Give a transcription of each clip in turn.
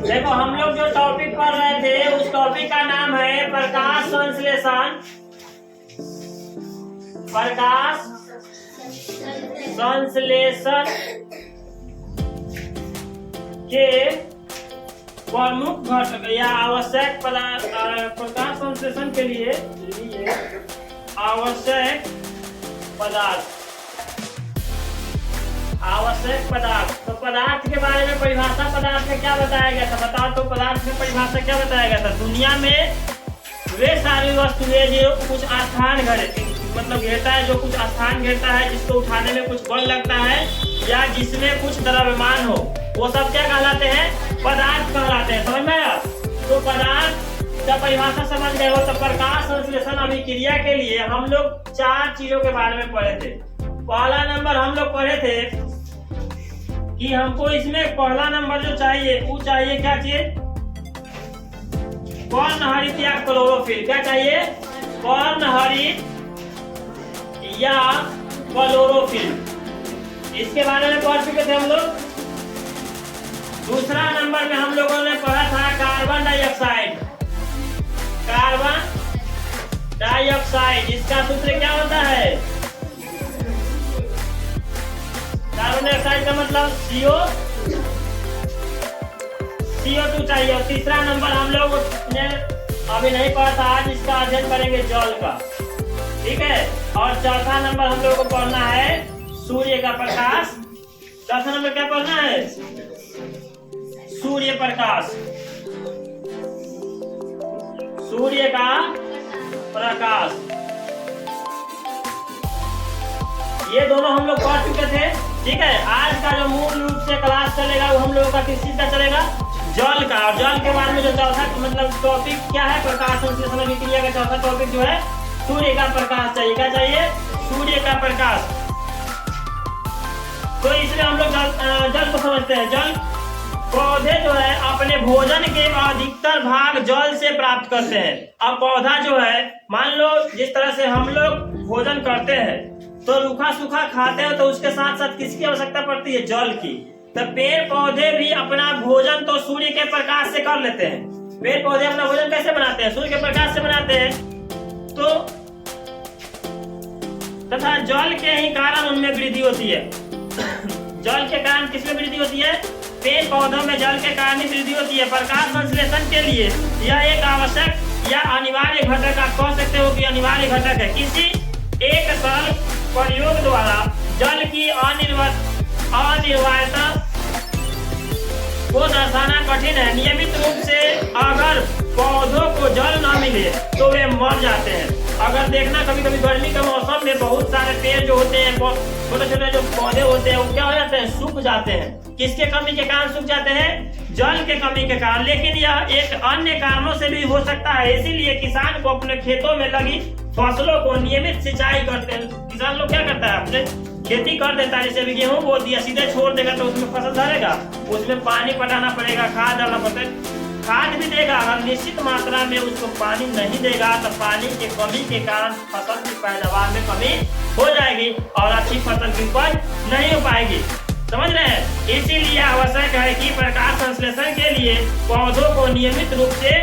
देखो हम लोग जो टॉपिक पढ़ रहे थे उस टॉपिक का नाम है प्रकाश संश्लेषण। प्रकाश संश्लेषण के प्रमुख घटक या आवश्यक पदार्थ। प्रकाश संश्लेषण के लिए आवश्यक पदार्थ। आवश्यक पदार्थ, तो पदार्थ के बारे में परिभाषा पदार्थ में क्या बताया गया था? बताओ तो पदार्थ में परिभाषा क्या बताया गया था? दुनिया में वे सारी वस्तुएं जो कुछ स्थान मतलब घेरता है, जो कुछ स्थान घेरता है, जिसको उठाने में कुछ बल लगता है या जिसमें कुछ द्रव्यमान हो, वो सब क्या कहलाते हैं? पदार्थ कहलाते हैं। समझ में आया? तो पदार्थ का परिभाषा समझ गए हो। तो प्रकाश संश्लेषण अभिक्रिया के लिए हम लोग 4 चीजों के बारे में पढ़े थे। पहला नंबर हम लोग पढ़े थे कि हमको इसमें पहला नंबर जो चाहिए वो चाहिए क्या चीज? पर्णहरित या क्लोरोफिल। क्या चाहिए? पर्णहरित या क्लोरोफिल। इसके बारे में पढ़ चुके थे हम लोग। दूसरा नंबर में हम लोगों ने पढ़ा था कार्बन डाइऑक्साइड। कार्बन डाइऑक्साइड, इसका सूत्र क्या होता है? कार्बन डाइऑक्साइड का मतलब CO2 चाहिए। और तीसरा नंबर हम लोग ने अभी नहीं पढ़ा था, आज इसका अध्ययन करेंगे जल का। ठीक है। और चौथा नंबर हम लोग को पढ़ना है सूर्य का प्रकाश। चौथा नंबर क्या पढ़ना है? सूर्य प्रकाश। सूर्य का प्रकाश, ये दोनों हम लोग पढ़ चुके थे। ठीक है। आज का जो मूल रूप से क्लास चलेगा वो हम लोगों का किस चीज का चलेगा? जल का। और जल के बाद में जो चौथा मतलब टॉपिक क्या है? प्रकाश संश्लेषण अभिक्रिया का चौथा टॉपिक जो है सूर्य का प्रकाश चाहिए। क्या चाहिए? सूर्य का प्रकाश। तो इसमें हम लोग जल को समझते हैं। जल, पौधे जो है अपने भोजन के अधिकतर भाग जल से प्राप्त करते हैं। अब पौधा जो है, मान लो जिस तरह से हम लोग भोजन करते हैं तो रूखा सूखा खाते हैं, तो उसके साथ साथ किसकी आवश्यकता पड़ती है? जल की। तो पेड़ पौधे भी अपना भोजन तो सूर्य के प्रकाश से कर लेते हैं। पेड़ पौधे अपना भोजन कैसे बनाते हैं? सूर्य के प्रकाश से बनाते हैं। तो तथा जल के ही कारण उनमें वृद्धि होती है। जल के कारण किसमें वृद्धि होती है? पेड़ पौधों में जल के कारण ही वृद्धि होती है। प्रकाश संश्लेषण के लिए यह एक आवश्यक या अनिवार्य घटक, आप कह सकते हो कि अनिवार्य घटक है। किसी एक सरल प्रयोग द्वारा जल की अनिवार्यता को दर्शाना कठिन है। नियमित रूप से अगर पौधों को जल न मिले तो वे मर जाते हैं। अगर देखना कभी कभी गर्मी के मौसम में बहुत सारे पेड़ जो होते हैं, छोटे छोटे जो पौधे होते हैं, वो क्या हो जाते हैं? सूख जाते हैं। किसके कमी के कारण सूख जाते हैं? जल के कमी के कारण। लेकिन यह एक अन्य कारणों से भी हो सकता है। इसीलिए किसान को अपने खेतों में लगी फसलों को नियमित सिंचाई करते हैं। किसान लोग क्या करता है? अपने खेती कर देता है। जैसे गेहूं बो दिया, सीधे छोड़ देगा तो उसमें फसल धरेगा, उसमें पानी पटाना पड़ेगा, खाद डालना पड़ता है। खाद भी देगा, अगर निश्चित मात्रा में उसको पानी नहीं देगा तो पानी की कमी के कारण फसल की पैदावार में कमी हो जाएगी और अच्छी फसल की उपज नहीं हो पाएगी। समझ रहे हैं? इसीलिए आवश्यक है कि प्रकाश संश्लेषण के लिए पौधों को नियमित रूप से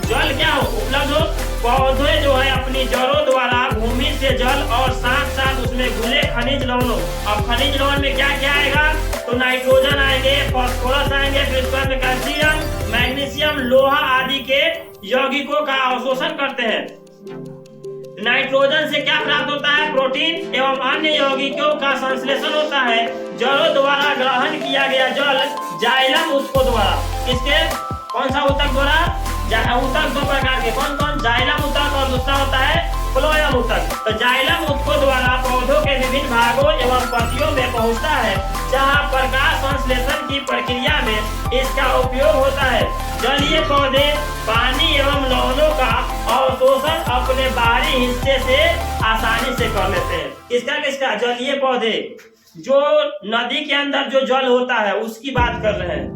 जल क्या हो? उपलब्ध हो। पौधे जो है अपनी जड़ों द्वारा भूमि से जल और साथ साथ उसमें घुले खनिज लवणों। अब खनिज लवण में क्या क्या आएगा? तो नाइट्रोजन आएंगे, फास्फोरस आएंगे, फिर उसके बाद में कैल्शियम, मैग्नीशियम, लोहा आदि के यौगिकों का अवशोषण करते हैं। नाइट्रोजन से क्या प्राप्त होता है? प्रोटीन एवं अन्य यौगिकों का संश्लेषण होता है। जड़ों द्वारा ग्रहण किया गया जल जाइलम ऊतकों द्वारा, किसके? कौन सा ऊतक द्वारा? ऊतक 2 प्रकार के। कौन कौन? जाइलम ऊतक और दूसरा होता है फ्लोएम ऊतक। तो जाइलम ऊतकों द्वारा पौधों के विभिन्न भागों एवं पत्तियों में पहुंचता है, जहां प्रकाश संश्लेषण की प्रक्रिया में इसका उपयोग होता है। जलीय पौधे पानी एवं लवणों का अवशोषण अपने बाहरी हिस्से से आसानी से कर लेते हैं। किसका किसका? जलीय पौधे। जो नदी के अंदर जो जल होता है उसकी बात कर रहे हैं।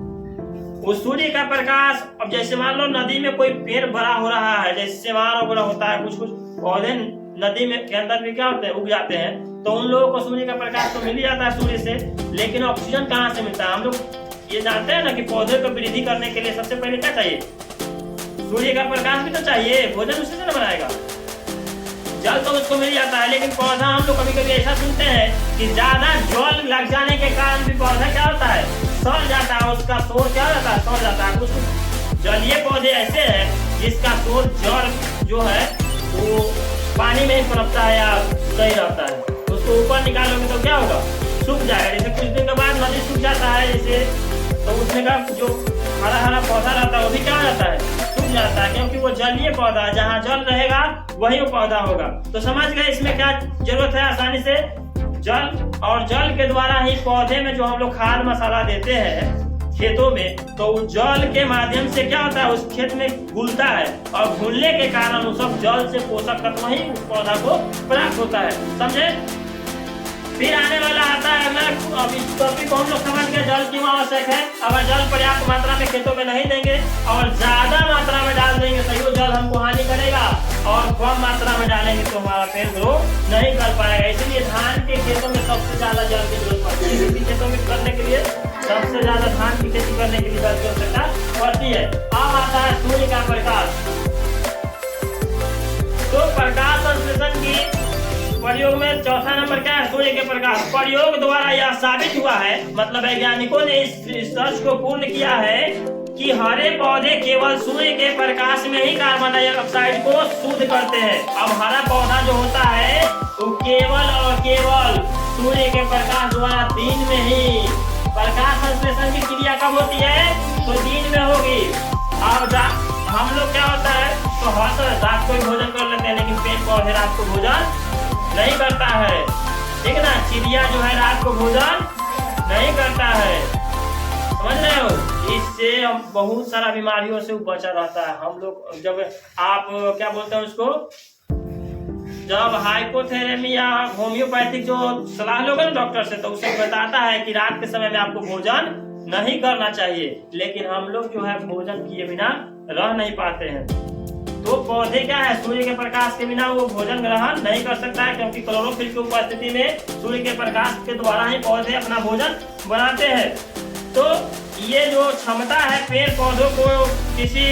वो सूर्य का प्रकाश, अब जैसे मान लो नदी में कोई पेड़ बड़ा हो रहा है, जैसे सेवान वगैरह होता है, कुछ कुछ पौधे नदी में के अंदर भी क्या होते हैं? उग जाते हैं। तो उन लोगों को सूर्य का प्रकाश तो मिल ही जाता है सूर्य से, लेकिन ऑक्सीजन कहाँ से मिलता है? हम लोग ये जानते हैं ना कि पौधे को वृद्धि करने के लिए सबसे पहले क्या चाहिए? सूर्य का प्रकाश भी तो चाहिए, भोजन उसी से बनाएगा। जल तो उसको मिल जाता है, लेकिन पौधा हम लोग कभी कभी ऐसा सुनते हैं कि ज्यादा जल लग जाने के कारण भी पौधा क्या होता है, सड़ जाता है, उसका सोर क्या होता है, सड़ जाता है। कुछ जलीय पौधे ऐसे हैं जिसका सोर जड़ जो है वो पानी में ही पनपता है या सही रहता है, उसको ऊपर निकालोगे तो क्या होगा, सूख जाएगा। जैसे कुछ दिन के बाद नदी सूख जाता है जैसे, तो उसमें का जो हरा हरा पौधा रहता है वो भी क्या हो जाता है, सूख जाता है, क्योंकि वो जलीय पौधा है, जहाँ जल रहेगा वही वो पौधा होगा। तो समझ गए इसमें क्या जरूरत है, आसानी से जल, और जल के द्वारा ही पौधे में जो हम लोग खाद मसाला देते हैं खेतों में, तो जल के माध्यम से क्या होता है, उस खेत में घुलता है, और घुलने के कारण उस सब जल से पोषक तत्व ही पौधा को प्राप्त होता है। समझे? फिर आने वाला आता है अगला, अब इस टॉपिक को हम लोग समझ गए जल क्यों आवश्यक है। अगर जल पर्याप्त मात्रा में खेतों में नहीं देंगे और ज्यादा मात्रा में डाल देंगे तो वो जल हमको हानि करेगा, और कम मात्रा में डालेंगे तो हमारा पेड़ ग्रो नहीं कर पाएगा। इसलिए धान के खेतों में सबसे ज्यादा जल की जरूरत पड़ती है। खेती खेतों में करने के लिए सबसे ज्यादा धान की खेती करने के लिए जल की आवश्यकता पड़ती है। अब आता है सूर्य का प्रकाश। तो प्रकाश संश्लेषण की प्रयोग में चौथा नंबर क्या है, सूर्य के प्रकाश। प्रयोग द्वारा यह साबित हुआ है, मतलब वैज्ञानिकों ने इस रिसर्च को पूर्ण किया है कि हरे पौधे केवल सूर्य के प्रकाश में ही कार्बन डाइऑक्साइड को शुद्ध करते हैं। अब हरा पौधा जो होता है वो केवल और केवल सूर्य के प्रकाश द्वारा दिन में ही, प्रकाश संश्लेषण की क्रिया कब होती है, तो दिन में होगी। अब हम लोग क्या होता है, तो हर रात को भोजन कर लेते हैं, लेकिन पेड़ पौधे रात को भोजन नहीं करता है, ठीक है ना। चिड़िया जो है रात को भोजन नहीं करता है, समझ रहे हो। इससे हम बहुत सारा बीमारियों से बचा रहता है। हम लोग जब आप क्या बोलते हैं उसको, जब हाइपोथेरेमी या होम्योपैथिक जो सलाह लोगे ना डॉक्टर से, तो उसे बताता है कि रात के समय में आपको भोजन नहीं करना चाहिए, लेकिन हम लोग जो है भोजन किए बिना रह नहीं पाते हैं। तो पौधे क्या है, सूर्य के प्रकाश के बिना वो भोजन ग्रहण नहीं कर सकता है, क्योंकि क्लोरोफिल की उपस्थिति में सूर्य के प्रकाश के द्वारा ही पौधे अपना भोजन बनाते हैं। तो ये जो क्षमता है पेड़ पौधों को किसी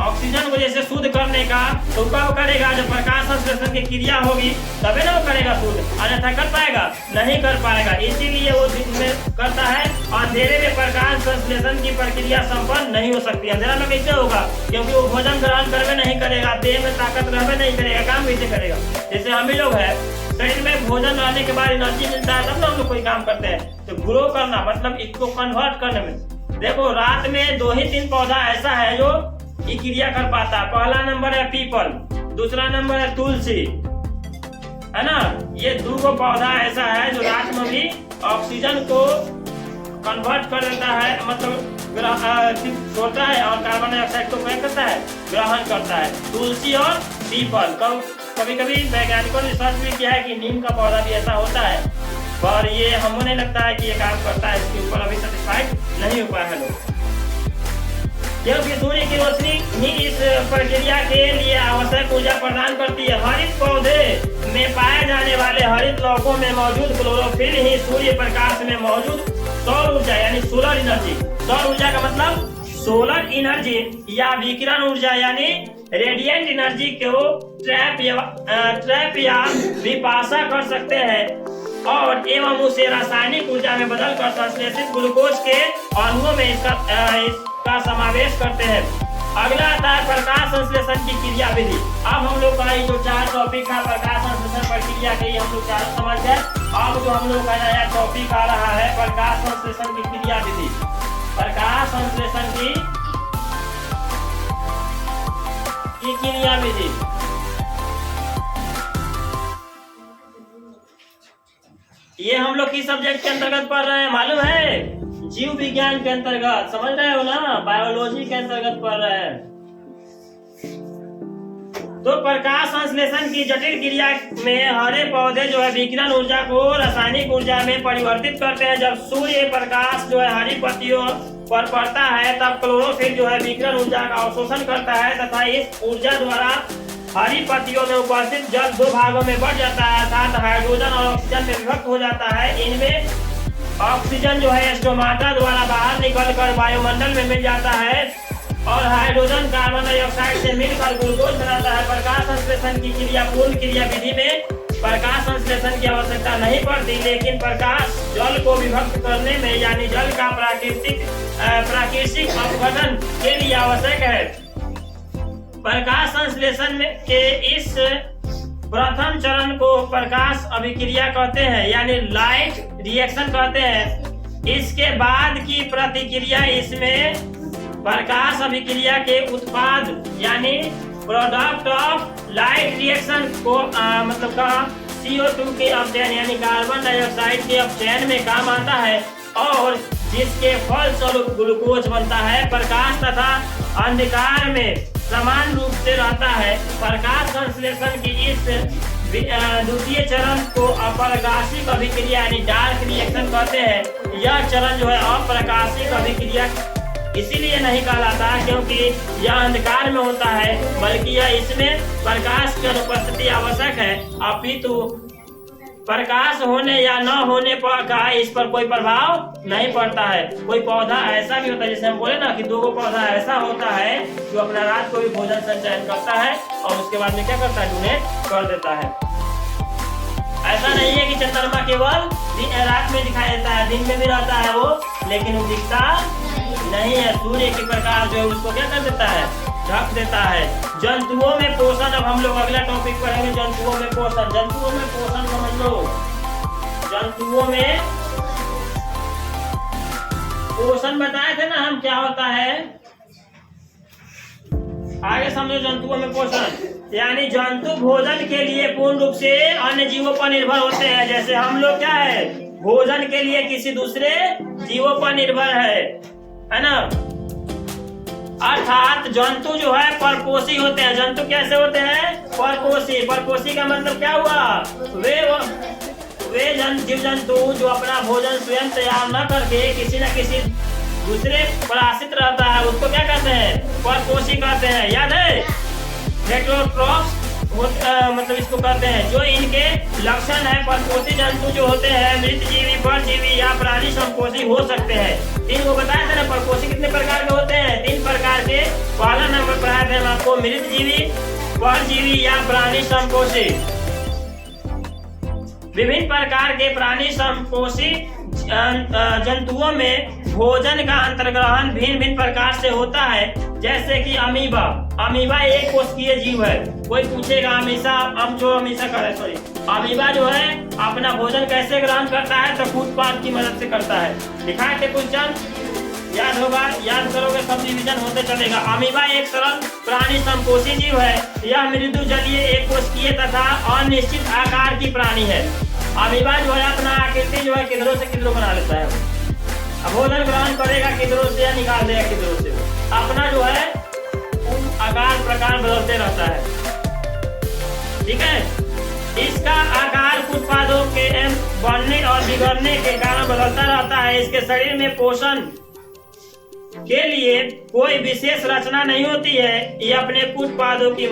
ऑक्सीजन को जैसे शुद्ध करने का, तो कब करेगा, जब प्रकाश संश्लेषण की क्रिया होगी तभी ना वो करेगा शुद्ध, अन्यथा कर पाएगा, नहीं कर पाएगा। इसीलिए वो दिन में करता है, अंधेरे में प्रकाश संश्लेषण की प्रक्रिया संपन्न नहीं हो सकती। अंधेरा में कैसे होगा, क्योंकि वो भोजन ग्रहण करवे नहीं करेगा, देह में ताकत रहवे नहीं करेगा, काम कैसे करेगा। जैसे हम ही लोग है, शरीर में भोजन रहने के बाद एनर्जी मिलता है तब ना हम लोग कोई काम करते हैं। तो ग्रो करना मतलब इसको कन्वर्ट करने में, देखो रात में 2 ही 3 पौधा ऐसा है जो ये क्रिया कर पाता है। पहला नंबर है पीपल, दूसरा नंबर है तुलसी, है ना। ये 2 पौधा ऐसा है जो रात में भी ऑक्सीजन को कन्वर्ट कर देता है, मतलब छोड़ता है, और कार्बन डाइऑक्साइड को क्या करता है, ग्रहण करता है। तुलसी और पीपल। कभी कभी वैज्ञानिकों ने रिसर्च भी किया है कि नीम का पौधा भी ऐसा होता है, पर ये हमको नहीं लगता है कि ये काम करता है, इसके ऊपर अभी सेटिस्फाइड नहीं हो पाए हैं लोग, क्योंकि सूर्य की रोशनी ही इस प्रक्रिया के लिए आवश्यक ऊर्जा प्रदान करती है। हरित पौधे में पाए जाने वाले हरित लौकों में मौजूद क्लोरोफिल ही सूर्य प्रकाश में मौजूद सौर ऊर्जा यानी सोलर एनर्जी, सौर ऊर्जा का मतलब सोलर एनर्जी या विकिरण ऊर्जा यानी रेडिएंट एनर्जी को ट्रैप या विपाशा कर सकते हैं, और एवं उसे रासायनिक ऊर्जा में बदलकर संश्लेषित ग्लूकोज के अणुओं में इसका समावेश करते हैं। अगला आता है प्रकाश संश्लेषण की क्रिया विधि। अब हम लोग का जो 4 टॉपिक था प्रकाश संश्लेषण प्रक्रिया के, हम लोग 4 समझ गए। अब जो हम लोग का नया टॉपिक आ रहा है प्रकाश संश्लेषण की क्रिया विधि। प्रकाश संश्लेषण की क्रिया विधि, ये हम लोग किस सब्जेक्ट के अंतर्गत पढ़ रहे हैं मालूम है, जीव विज्ञान के अंतर्गत, समझ रहे हो ना, बायोलॉजी के अंतर्गत पढ़ रहे हैं। तो प्रकाश संश्लेषण की जटिल क्रिया में हरे पौधे जो है विकिरण ऊर्जा को रासायनिक ऊर्जा में परिवर्तित करते हैं। जब सूर्य प्रकाश जो है हरी पत्तियों पर पड़ता है तब क्लोरोफिल जो है विकिरण ऊर्जा का अवशोषण करता है तथा इस ऊर्जा द्वारा हरी पत्तियों में उपस्थित जल 2 भागों में बढ़ जाता है, अर्थात हाइड्रोजन और ऑक्सीजन में विभक्त हो जाता है। इनमें ऑक्सीजन जो है स्टोमाटा द्वारा बाहर निकलकर वायुमंडल में मिल जाता है और हाइड्रोजन कार्बन डाइऑक्साइड से मिलकर ग्लूकोज बनाता है। प्रकाश संश्लेषण की क्रिया पूर्ण क्रिया विधि में प्रकाश संश्लेषण की आवश्यकता नहीं पड़ती, लेकिन प्रकाश जल को विभक्त करने में यानी जल का प्राकृतिक अपघटन के लिए आवश्यक है। प्रकाश संश्लेषण के इस प्रथम चरण को प्रकाश अभिक्रिया कहते हैं यानी लाइट रिएक्शन कहते हैं। इसके बाद की प्रतिक्रिया इसमें प्रकाश अभिक्रिया के उत्पाद यानी प्रोडक्ट ऑफ लाइट रिएक्शन को मतलब का CO2 के अपचयन यानी कार्बन डाइऑक्साइड के अपचयन में काम आता है और जिसके फलस्वरूप ग्लूकोज बनता है। प्रकाश तथा अंधकार में समान रूप से रहता है। प्रकाश संश्लेषण की इस द्वितीय चरण को अप्रकाशिक अभिक्रिया यानी डार्क रिएक्शन कहते हैं। यह चरण जो है अप्रकाशिक अभिक्रिया इसीलिए नहीं कहलाता क्योंकि यह अंधकार में होता है, बल्कि यह इसमें प्रकाश की अनुपस्थिति आवश्यक है। अपितु प्रकाश होने या न होने पर का इस पर कोई प्रभाव नहीं पड़ता है। कोई पौधा ऐसा भी होता है, जैसे हम बोले ना कि 2 पौधा ऐसा होता है जो अपना रात को भी भोजन संचयन करता है और उसके बाद में क्या करता है, डोनेट कर देता है। ऐसा नहीं है कि चंद्रमा केवल रात में दिखाई देता है, दिन में भी रहता है वो, लेकिन वो दिखता नहीं है। सूर्य की प्रकाश जो है उसको क्या कर देता है, ढक देता है। जंतुओं में पोषण, अब हम लोग अगला टॉपिक पढ़ेंगे जंतुओं में पोषण। जंतुओं में पोषण समझ लो, जंतुओं में पोषण बताए थे ना हम क्या होता है, आगे समझो। जंतुओं में पोषण यानी जंतु भोजन के लिए पूर्ण रूप से अन्य जीवों पर निर्भर होते हैं। जैसे हम लोग क्या है, भोजन के लिए किसी दूसरे जीवों पर निर्भर है ना। अर्थात जंतु जो है परपोषी होते हैं। जंतु कैसे होते हैं, परपोषी। परपोषी का मतलब क्या हुआ, वे जीव जंतु जो अपना भोजन स्वयं तैयार न करके किसी न किसी दूसरे पर आश्रित रहता है, उसको क्या कहते हैं, परपोषी कहते हैं। याद है, हेटेरोट्रॉफ्स मतलब इसको कहते हैं। जो इनके लक्षण है, परपोषी जंतु जो होते हैं मृतजीवी, परजीवी या प्राणी संपोषी हो सकते हैं। 3 को बताया था ना, परपोषी कितने प्रकार के होते हैं, 3 प्रकार के। पहला नंबर पढ़ाया था हम आपको, मृतजीवी, परजीवी या प्राणी संपोषी। विभिन्न प्रकार के प्राणी संपोषी जंतुओं में भोजन का अंतर्ग्रहण भिन्न भिन्न प्रकार से होता है। जैसे कि अमीबा। अमीबा एक कोशिकीय जीव है। कोई पूछेगा अमीबा जो है अपना भोजन कैसे ग्रहण करता है, तो फूटपाथ की मदद से करता है। दिखाए थे क्वेश्चन, याद होगा, याद करोगे सब रिवीजन होते चलेगा। अमीबा एक सरल प्राणी संपोषी जीव है। यह मृदु जलीय एक कोशिकीय तथा अनिश्चित आकार की प्राणी है। अमीबा जो है अपना आकृति जो है किधरों से किधरों बना लेता है। अब भोजन ग्रहण करेगा किधरों से या निकाल देगा किधरों से, अपना जो है आकार प्रकार बदलते रहता है। ठीक है, इसका आकार उत्पादों के बढ़ने और बिगड़ने के कारण बदलता रहता है। इसके शरीर में पोषण के लिए कोई विशेष रचना नहीं होती है। ये अपने उत्पादों की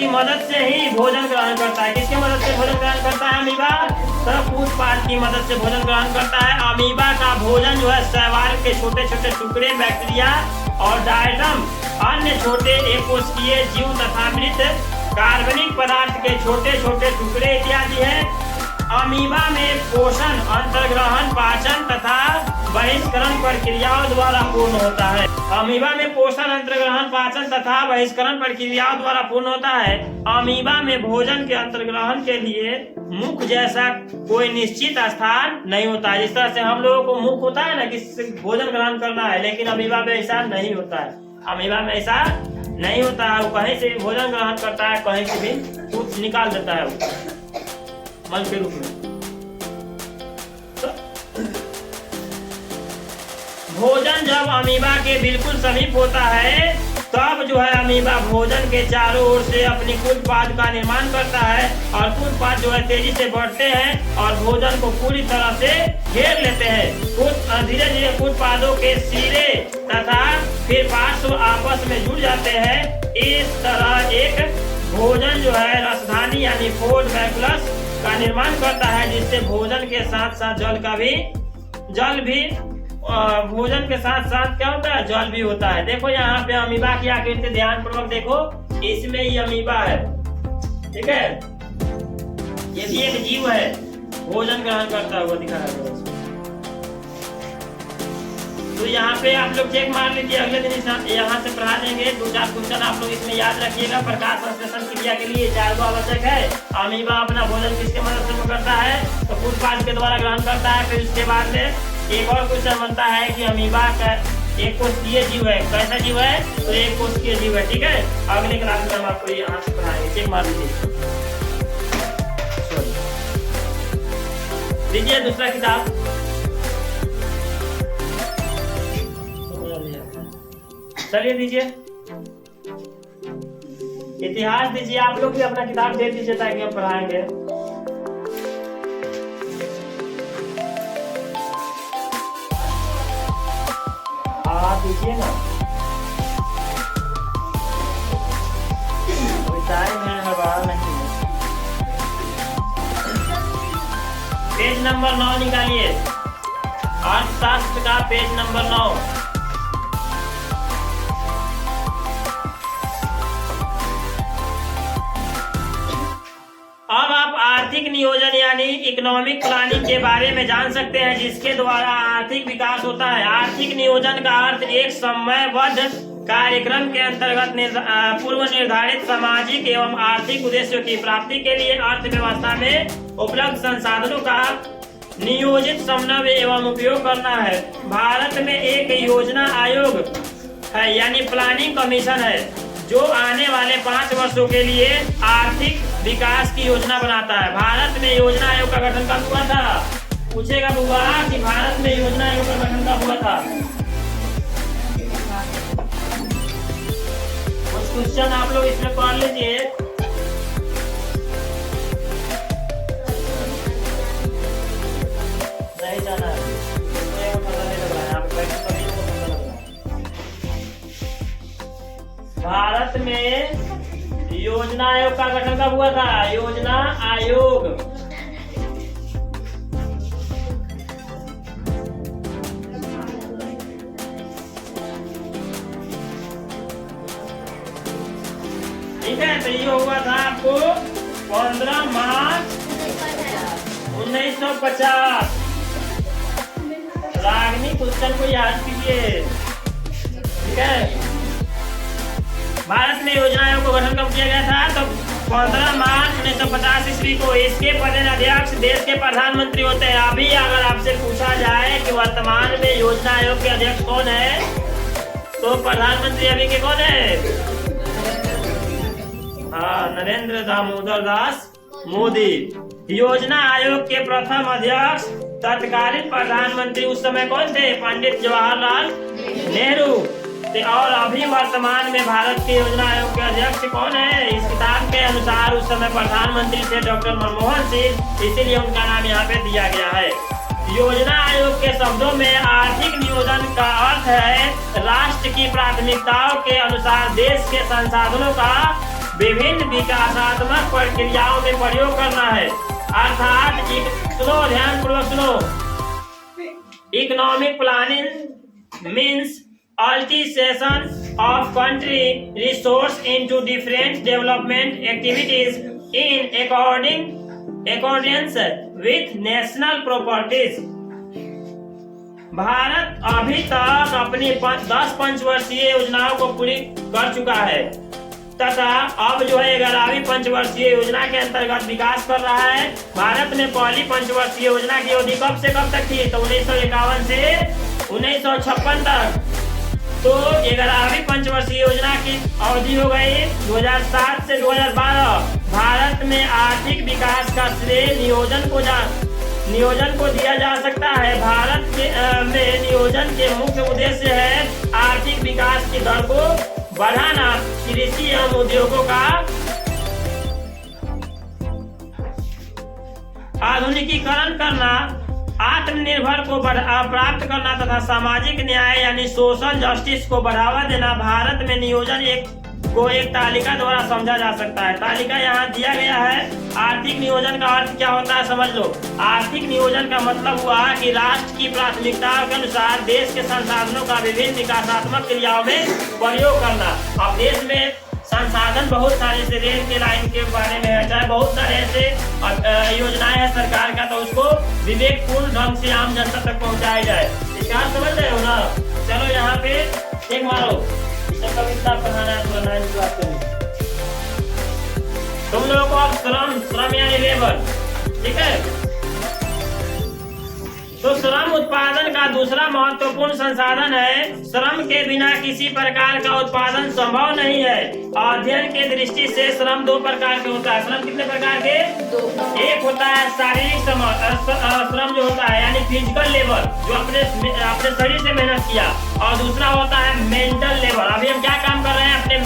मदद से ही भोजन ग्रहण करता है। किसके मदद से भोजन ग्रहण करता है अमीबा, सब उत्पाद की मदद से भोजन ग्रहण करता है। अमीबा का भोजन जो है शैवाल के छोटे छोटे टुकड़े, बैक्टीरिया और डायटम, अन्य छोटे एककोशिकीय जीव तथा मृत कार्बनिक पदार्थ के छोटे छोटे टुकड़े इत्यादि है। अमीबा में पोषण अंतर्ग्रहण, पाचन तथा बहिष्करण प्रक्रियाओं द्वारा पूर्ण होता है। अमीबा में पोषण अंतर्ग्रहण, पाचन तथा बहिष्करण प्रक्रियाओं द्वारा पूर्ण होता है। अमीबा में भोजन के अंतर्ग्रहण के लिए मुख जैसा कोई निश्चित स्थान नहीं होता है। जिस तरह से हम लोगों को मुख होता है ना कि भोजन ग्रहण करना है, लेकिन अमीबा में ऐसा नहीं होता है। अमीबा में ऐसा नहीं होता है, वो कहीं से भोजन ग्रहण करता है, कहीं से भी कुछ निकाल देता है वो मल के रूप में। भोजन जब अमीबा के बिल्कुल समीप होता है तब जो है अमीबा भोजन के चारों ओर से अपनी कुलपाद का निर्माण करता है और कुलपाद जो है तेजी से बढ़ते हैं और भोजन को पूरी तरह से घेर लेते हैं। धीरे धीरे कुलपादों के सिरे तथा फिर पार्श्व आपस में जुड़ जाते हैं। इस तरह एक भोजन जो है रसधानी यानी फूड वैक्यूलस का निर्माण करता है, जिससे भोजन के साथ साथ भोजन के साथ साथ क्या होता है, जल भी होता है। देखो यहाँ पे अमीबा की आकृति ध्यान पूर्वक देखो, इसमें ये अमीबा है, ठीक है, ये भी एक जीव है, भोजन ग्रहण करता हुआ दिखा रहा है। तो यहाँ पे आप लोग चेक मार लीजिए, अगले दिन यहाँ से पढ़ा देंगे। 2-4 क्वेश्चन आप लोग इसमें याद रखिएगा। प्रकाश संश्लेषण क्रिया के लिए 4 को आवश्यक है। अमीबा अपना भोजन किसके मदद से करता है, तो फूटपाथ के द्वारा ग्रहण करता है। फिर उसके बाद में एक और क्वेश्चन बनता है कि अमीबा का एक कोशिकीय जीव है, कैसा जीव है, तो एक कोशिकीय जीव है, ठीक है। अगले क्लास में हम आपको यहाँ से पढ़ाएंगे, चेक मार लीजिए दूसरा किताब। चलिए दीजिए, इतिहास दीजिए। आप लोग भी अपना किताब दे दीजिए ताकि हम पढ़ाएंगे। दीजिए ना, टाइम है, हवा नहीं है। पेज नंबर 9 निकालिए, अर्थशास्त्र का पेज नंबर 9। अब आप आर्थिक नियोजन यानी इकोनॉमिक प्लानिंग के बारे में जान सकते हैं, जिसके द्वारा आर्थिक विकास होता है। आर्थिक नियोजन का अर्थ एक समयबद्ध कार्यक्रम के अंतर्गत पूर्व निर्धारित सामाजिक एवं आर्थिक उद्देश्यों की प्राप्ति के लिए अर्थव्यवस्था में उपलब्ध संसाधनों का नियोजित समन्वय एवं उपयोग करना है। भारत में एक योजना आयोग है यानी प्लानिंग कमीशन है, जो आने वाले 5 वर्षों के लिए आर्थिक विकास की योजना बनाता है। भारत में योजना आयोग का गठन कब हुआ था, पूछेगा बुआ कि भारत में योजना आयोग का गठन कब हुआ था। कुछ क्वेश्चन आप लोग इसमें पढ़ लीजिए। नहीं जाना है, भारत में योजना आयोग का गठन कब हुआ था, योजना आयोग। ठीक है, तो ये हुआ था आपको 15 मार्च 1950। रागनी क्वेश्चन को याद कीजिए, ठीक है। भारत में योजना आयोग को गठन कब किया गया था, तो 15 मार्च 1950 ईस्वी को। इसके पदाध्यक्ष देश के प्रधानमंत्री होते हैं। अभी अगर आपसे पूछा जाए कि वर्तमान में योजना आयोग के अध्यक्ष कौन है, तो प्रधानमंत्री अभी के कौन है, हाँ, नरेंद्र दामोदर दास मोदी। योजना आयोग के प्रथम अध्यक्ष तत्कालीन प्रधानमंत्री उस समय कौन थे, पंडित जवाहरलाल नेहरू। और अभी वर्तमान में भारत के योजना आयोग के अध्यक्ष कौन है, इस किताब के अनुसार उस समय प्रधानमंत्री थे डॉक्टर मनमोहन सिंह, इसीलिए उनका नाम यहाँ पे दिया गया है। योजना आयोग के शब्दों में आर्थिक नियोजन का अर्थ है राष्ट्र की प्राथमिकताओं के अनुसार देश के संसाधनों का विभिन्न विकासात्मक प्रक्रियाओं में प्रयोग करना है। अर्थात सुनो, ध्यान पूर्वक सुनो, economic planning means allocation of country resource into different development activities in accordance with national priorities। Bharat अभी तक अपनी 10 पंचवर्षीय योजनाओं को पूरी कर चुका है तथा अब जो है 11वीं पंचवर्षीय योजना के अंतर्गत विकास कर रहा है। भारत में पहली पंचवर्षीय योजना की अवधि कब से कब तक थी, तो 1951 से 1956 तक। तो 11वीं पंचवर्षीय योजना की अवधि हो गई 2007 से 2012। भारत में आर्थिक विकास का श्रेय नियोजन को दिया जा सकता है। भारत में नियोजन के मुख्य उद्देश्य है आर्थिक विकास की दर को बढ़ाना, कृषि एवं उद्योगों का आधुनिकीकरण करना, आत्मनिर्भर को प्राप्त करना तथा सामाजिक न्याय यानी सोशल जस्टिस को बढ़ावा देना। भारत में नियोजन एक को एक तालिका द्वारा समझा जा सकता है। तालिका यहाँ दिया गया है। आर्थिक नियोजन का अर्थ क्या होता है समझ लो। आर्थिक नियोजन का मतलब हुआ कि राष्ट्र की प्राथमिकताओं के अनुसार देश के संसाधनों का विभिन्न विकासात्मक क्रियाओं में प्रयोग करना। अब देश में संसाधन बहुत सारे से रेल के लाइन के बारे में है, चाहे बहुत सारे ऐसे योजनाएं हैं सरकार का, तो उसको विवेकपूर्ण ढंग से आम जनता तक पहुंचाया जाए। इसका समझ रहे हो ना। चलो यहाँ पे एक मारो कविता पढ़ाना है तुम लोगों को। अब श्रम यानी लेबर, ठीक है। तो श्रम उत्पादन का दूसरा महत्वपूर्ण संसाधन है। श्रम के बिना किसी प्रकार का उत्पादन संभव नहीं है। अध्ययन के दृष्टि से श्रम दो प्रकार के होता है। श्रम कितने प्रकार के? एक होता है शारीरिक श्रम जो होता है यानी फिजिकल लेबर, जो अपने शरीर से मेहनत किया, और दूसरा होता है मेंटल लेबर। अभी हम क्या काम कर रहे हैं? अपने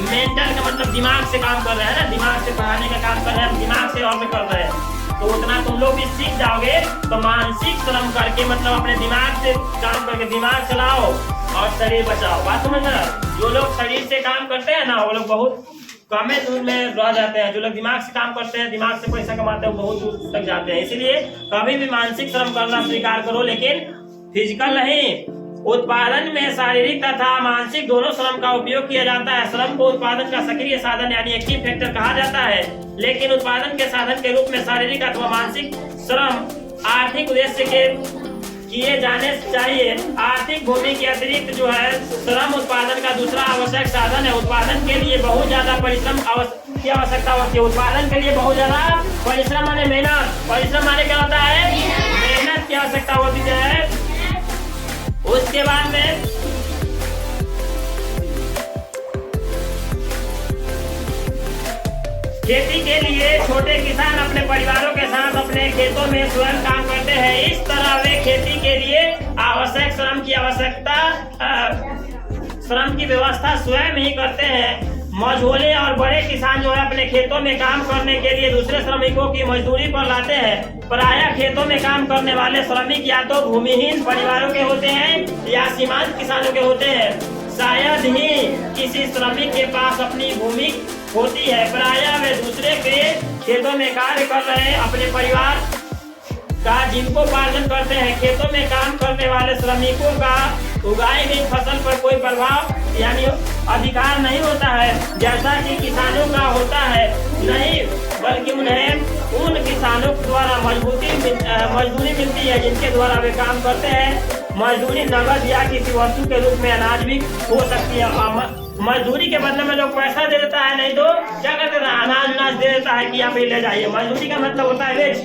मेंटल का मतलब दिमाग से काम कर रहे हैं ना, दिमाग से पढ़ाने का काम कर रहे हैं, हम दिमाग से और कर रहे हैं। तो उतना तुम लोग भी सीख जाओगे। तो मानसिक श्रम करके मतलब अपने दिमाग से काम करके दिमाग चलाओ और शरीर बचाओ। बात समझ रहे हो? जो लोग शरीर से काम करते हैं ना वो लोग बहुत कम दूर में रह जाते हैं। जो लोग दिमाग से काम करते हैं, दिमाग से पैसा कमाते हैं, वो बहुत दूर तक जाते हैं। इसीलिए कभी भी मानसिक श्रम करना स्वीकार करो, लेकिन फिजिकल नहीं। उत्पादन में शारीरिक तथा मानसिक दोनों श्रम का उपयोग किया जाता है। श्रम को उत्पादन का सक्रिय साधन यानी एक्टिव फैक्टर कहा जाता है, लेकिन उत्पादन के साधन के रूप में शारीरिक अथवा मानसिक श्रम आर्थिक उद्देश्य के किए जाने चाहिए। आर्थिक भूमि के अतिरिक्त जो है श्रम उत्पादन का दूसरा आवश्यक साधन है। उत्पादन के लिए बहुत ज्यादा परिश्रम की आवश्यकता होती है। उत्पादन के लिए बहुत ज्यादा परिश्रम माने मेहनत, परिश्रम माने क्या होता है? मेहनत की आवश्यकता होती है। उसके बाद में खेती के लिए छोटे किसान अपने परिवारों के साथ अपने खेतों में स्वयं काम करते हैं। इस तरह वे खेती के लिए आवश्यक श्रम की व्यवस्था स्वयं ही करते हैं। मझोले और बड़े किसान जो है अपने खेतों में काम करने के लिए दूसरे श्रमिकों की मजदूरी पर लाते हैं। प्रायः खेतों में काम करने वाले श्रमिक या तो भूमिहीन परिवारों के होते हैं या सीमांत किसानों के होते हैं। शायद ही किसी श्रमिक के पास अपनी भूमि होती है। प्रायः वे दूसरे के खेतों में कार्य कर रहे अपने परिवार का जीविकोपार्जन करते हैं। खेतों में काम करने वाले श्रमिकों का उगाई गई फसल पर कोई प्रभाव यानी अधिकार नहीं होता है, जैसा कि किसानों का होता है। नहीं, बल्कि उन्हें उन किसानों द्वारा मजदूरी मिलती है जिनके द्वारा वे काम करते हैं। मजदूरी नगद या किसी वस्तु के रूप में अनाज भी हो सकती है। मजदूरी के बदले में लोग पैसा दे देता है, नहीं तो क्या करते हैं? अनाज दे देता है कि आप ये ले जाइए। मजदूरी का मतलब होता है वेज।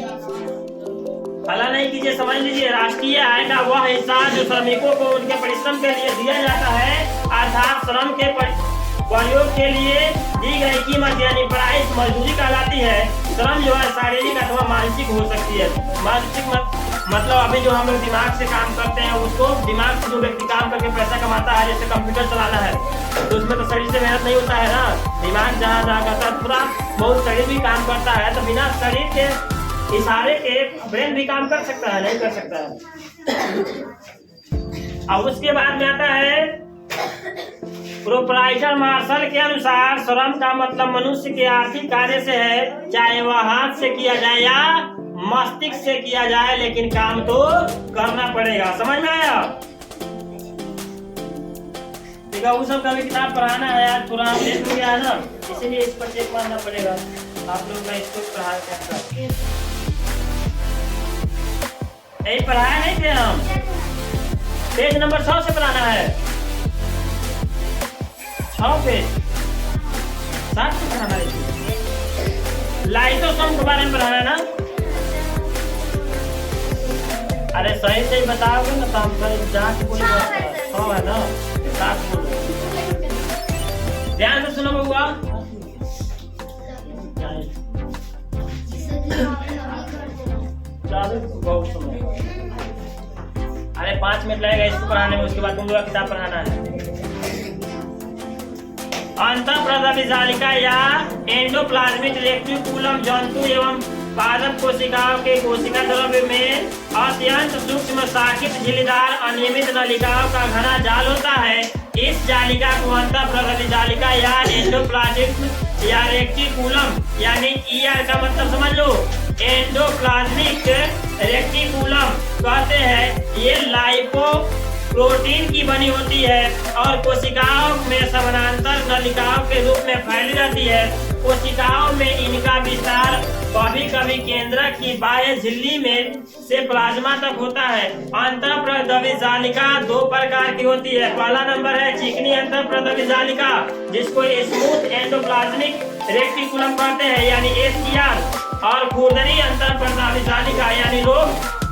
भला नहीं कीजिए, समझ लीजिए। राष्ट्रीय आय का वह हिस्सा जो श्रमिकों को उनके परिश्रम के लिए दिया जाता है, अर्थात श्रम के प्रयोग के लिए दी गई कीमत यानी प्राइस मजदूरी कहलाती है। श्रम जो है शारीरिक अथवा मानसिक हो सकती है। मानसिक मतलब अभी जो हम लोग दिमाग से काम करते हैं, उसको दिमाग से जो व्यक्ति काम करके पैसा कमाता है, जैसे कंप्यूटर चलाना है, तो उसमें तो शरीर से मेहनत नहीं होता है ना। दिमाग जहाँ करता है पूरा बहुत शरीर भी काम करता है, तो बिना शरीर के इशारे के ब्रेन भी काम कर सकता है? नहीं कर सकता है। अब उसके बाद में आता है प्रोप्राइटर मार्शल के अनुसार श्रम का मतलब मनुष्य के आर्थिक कार्य से है, चाहे वह हाथ से किया जाए या मस्तिष्क से किया जाए, लेकिन काम तो करना पड़ेगा। समझ में आया? ठीक है, वो सब का भी किताब पढ़ाना है यार, थोड़ा लेट हो गया है ना, इसीलिए इस पर चेक मारना पड़ेगा। आप लोग का इसको पढ़ा के यही पढ़ाया नहीं थे हम। पेज नंबर 100 से पढ़ाना है। 6 पेज 7 से पढ़ाना है। लाइसोसोम के बारे में पढ़ाना है ना। अरे सही सही बताओगे ना, तो हम जांच कोई 100 है ना, 7 बोलो। ध्यान से सुनो बउआ। बहुत समय, अरे 5 मिनट लगेगा इसको पढ़ाने में, उसके बाद तुम लोग किताब पढ़ाना है। अंतःप्रजाविजालिका या एंडोप्लाज्मिक रेटिकुलम जंतु एवं पादप कोशिकाओं के कोशिका द्रव्य में अत्यंत सूक्ष्म शाखित झिल्लीदार अनियमित नलिकाओं का घना जाल होता है। इस जालिका को अंतःप्रगली जालिका या एंडोप्लाज्मिक या रेक्टिकुलम यानी ER का मतलब समझ लो, एंडोप्लाज्मिक रेक्टिकुलम कहते हैं। ये लाइपो प्रोटीन की बनी होती है और कोशिकाओं में समानांतर नलिकाओं के रूप में फैली रहती है। कोशिकाओं में इनका विस्तार कभी कभी केंद्रक की बाह्य झिल्ली में से प्लाज्मा तक होता है। अंतःप्रद्रवी जालिका दो प्रकार की होती है। पहला नंबर है चिकनी अंतःप्रद्रवी जालिका, जिसको स्मूथ एंडोप्लाज्मिक रेक्टिकुलम कहते हैं यानी SER, और खुरदरी अंतःप्रद्रवी जालिका यानी रो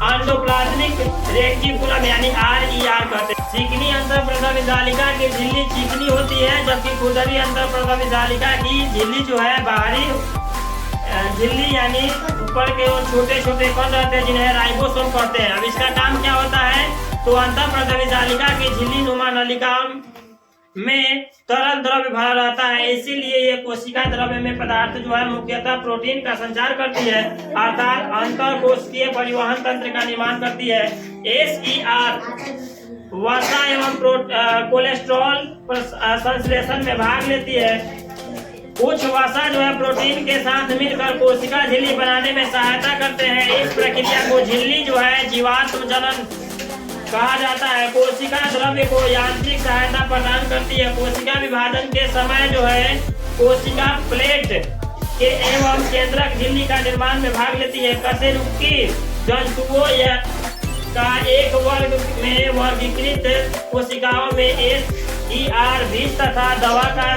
एंडोप्लाज्मिक रेक्टिकुलम यानी RER कहते हैं। चिकनी अंतःप्रद्रवी जालिका की झिल्ली चिकनी होती है, जबकि खुरदरी अंतःप्रद्रवी जालिका की झिल्ली जो है बाहरी झिल्ली यानी ऊपर के वो छोटे छोटे कण रहते हैं जिन्हें राइबोसोम कहते हैं। अब इसका काम क्या होता है, तो अंतःप्रद्रवी जालिका की झिल्ली नुमा नलिका में तरल द्रव्य भरा रहता है, इसीलिए ये कोशिका द्रव्य में पदार्थ जो है मुख्यतः प्रोटीन का संचार करती है, अर्थात अंतःकोशिकीय परिवहन तंत्र का निर्माण करती है। SER वसा एवं कोलेस्ट्रॉल संश्लेषण में भाग लेती है। कुछ वसा जो है प्रोटीन के साथ मिलकर कोशिका झिल्ली बनाने में सहायता करते हैं। इस प्रक्रिया को झिल्ली जो है जीवात्म जनन कहा जाता है। कोशिका द्रव्य को यांत्रिक सहायता प्रदान करती है। कोशिका विभाजन के समय जो है कोशिका प्लेट के एवं केंद्रक झिल्ली का निर्माण में भाग लेती है। कशेरुकी जंतुओं का एक वर्ग में वर्गीकृत कोशिकाओं में SER विष तथा दवा का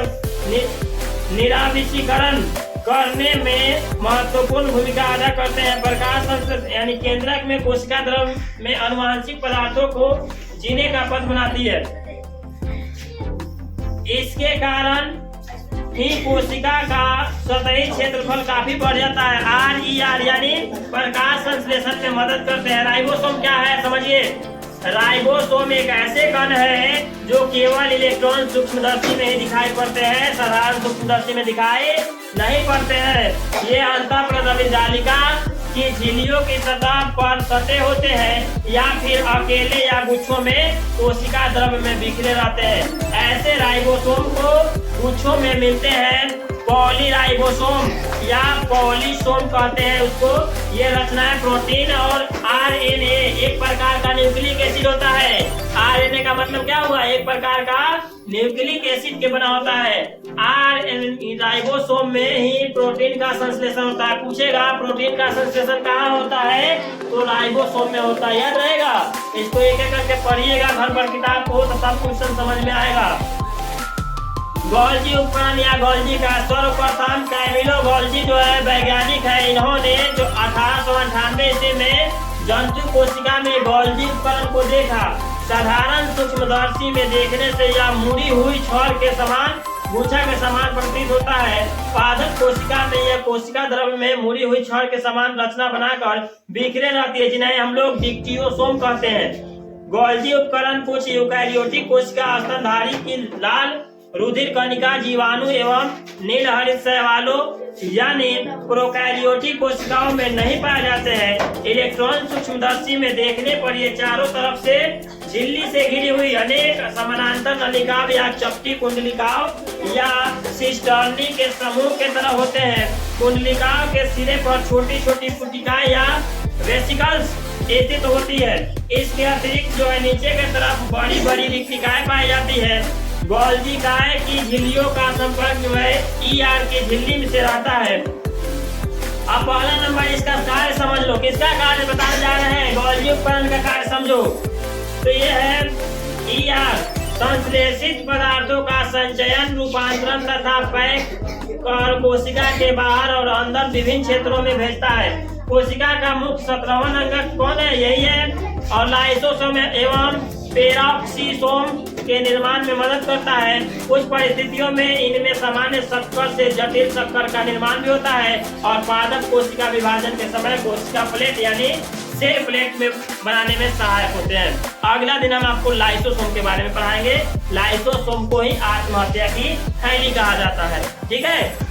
निराविषीकरण करने में महत्वपूर्ण भूमिका अदा करते हैं। प्रकाश संश्लेषण यानी केंद्रक में कोशिका द्रव्य में आनुवंशिक पदार्थों को जीने का पथ बनाती है। इसके कारण ही कोशिका का सतही क्षेत्रफल काफी बढ़ जाता है। RER यानी प्रकाश संश्लेषण में मदद करते हैं। राइबोसोम क्या है समझिए। राइबोसोम एक ऐसे कण है जो केवल इलेक्ट्रॉन सूक्ष्मदर्शी में ही दिखाई पड़ते हैं, साधारण सूक्ष्मदर्शी में दिखाई नहीं पड़ते हैं। ये अंतःप्रद्रवी जालिका की झिल्लियों की सतह पर सटे होते हैं या फिर अकेले या गुच्छों में कोशिका द्रव्य में बिखरे रहते हैं। ऐसे राइबोसोम को गुच्छों में मिलते हैं पॉलीराइबोसोम या पॉलीसोम कहते हैं उसको। ये रचनाएं प्रोटीन और RNA एक प्रकार का न्यूक्लिक एसिड होता है। RNA का मतलब क्या हुआ, एक प्रकार का न्यूक्लिक एसिड के बना होता है। राइबोसोम में ही प्रोटीन का संश्लेषण होता है। पूछेगा प्रोटीन का संश्लेषण कहाँ होता है, तो राइबोसोम में होता है। याद रहेगा, इसको एक एक करके पढ़िएगा घर पर किताब को, तो सब क्वेश्चन समझ में आएगा। गोल्जी उपकरण या गोल्जी का सर्वप्रथम कैमिलो गोल्जी जो है वैज्ञानिक है। इन्होंने जो 1898 ईस्वी में जंतु कोशिका में गोल्जी उपकरण को देखा। साधारण सूक्ष्मदर्शी में देखने से यह मुड़ी हुई छड़ के समान गुच्छा के समान प्रतीत होता है। पादप कोशिका में यह कोशिका द्रव्य में मुड़ी हुई छड़ के समान रचना बनाकर बिखरे रहती है, जिन्हें हम लोग डिक्टियोसोम कहते हैं। गोल्जी उपकरण कुछ यूकैरियोटिक कोशिका स्तनधारी की लाल रुधिर कणिका जीवाणु एवं नील हरित शैवालों यानी प्रोकैरियोटिक कोशिकाओं में नहीं पाए जाते हैं। इलेक्ट्रॉन सूक्ष्मदर्शी में देखने पर ये चारों तरफ से झिल्ली से घिरी हुई अनेक समानांतर नलिकाओं या चपटी कुंडलिकाओं या सिस्टर्नी के समूह के तरह होते हैं। कुंडलिकाओं के सिरे पर छोटी छोटी पुटिकाएं या वेसिकल्स स्थित होती है। इसके अतिरिक्त जो है नीचे की तरफ बड़ी बड़ी रिक्तिकाएं पाई जाती है। गोल्जी काय की झिल्लियों का संपर्क जो है ER की झिल्ली से रहता है। अब पहला नंबर इसका कार्य समझ लो। किसका कार्य बताने जा रहे हैं, गोल्जी उपकरण का कार्य समझो। तो ये है ER संश्लेषित पदार्थों का संचयन, रूपांतरण तथा पैक कर कोशिका के बाहर और अंदर विभिन्न क्षेत्रों में भेजता है। कोशिका का मुख्य 17वां अंग कौन है, यही है, और लाइसोसोम एवं पेरोक्सीसोम के निर्माण में मदद करता है। कुछ परिस्थितियों में इनमें सामान्य शक्कर से जटिल शक्कर का निर्माण भी होता है और पादप कोशिका विभाजन के समय कोशिका प्लेट यानी सेल प्लेट में बनाने में सहायक होते हैं। अगला दिन हम आपको लाइसोसोम के बारे में पढ़ाएंगे। लाइसोसोम को ही आत्महत्या की थैली कहा जाता है। ठीक है।